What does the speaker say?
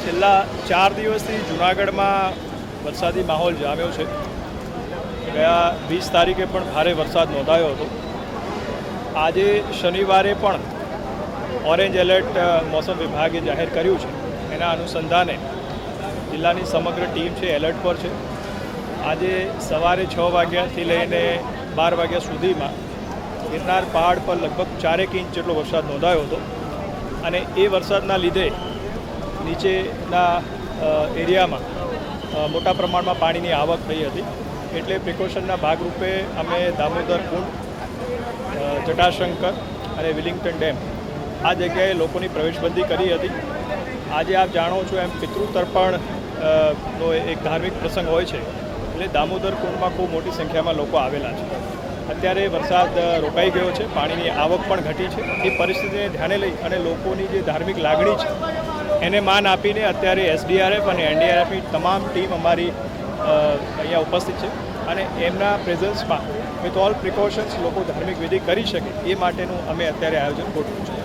છેલ્લા 4 દિવસથી જૂનાગઢમાં વરસાદી માહોલ જામ્યો છે. ગયા 20 તારીખે પણ ભારે વરસાદ નોંધાયો હતો. આજે શનિવારે પણ ઓરેન્જ એલર્ટ મોસમ વિભાગે જાહેર કર્યું છે. એના અનુસંધાને જિલ્લાની સમગ્ર ટીમ છે એલર્ટ પર છે. આજે સવારે 6 વાગ્યાથી લઈને 12 વાગ્યા સુધીમાં ગિરનાર પહાડ પર લગભગ 4 ઇંચ જેટલો વરસાદ નોંધાયો હતો અને એ વરસાદના લીધે નીચેના એરિયામાં મોટા પ્રમાણમાં પાણીની આવક થઈ હતી. એટલે પ્રિકોશનના ભાગરૂપે અમે દામોદર કુંડ, જટાશંકર અને વિલિંગ્ટન ડેમ આ જગ્યાએ લોકોની પ્રવેશબંધી કરી હતી. આજે આપ જાણો છો એમ પિતૃતર્પણ નો એક ધાર્મિક પ્રસંગ હોય છે, એટલે દામોદર કુંડમાં ખૂબ મોટી સંખ્યામાં લોકો આવેલા છે. અત્યારે વરસાદ રોકાઈ ગયો છે, પાણીની આવક પણ ઘટી છે. એ પરિસ્થિતિને ધ્યાને લઈ અને લોકોની જે ધાર્મિક લાગણી છે એને માન આપીને અત્યારે એસડીઆરએફ અને એનડીઆરએફની તમામ ટીમ અમારી અહીંયા ઉપસ્થિત છે અને એમના પ્રેઝન્સમાં વિથ ઓલ પ્રિકોશન્સ લોકો ધાર્મિક વિધિ કરી શકે એ માટેનું અમે અત્યારે આયોજન ગોઠવ્યું છે.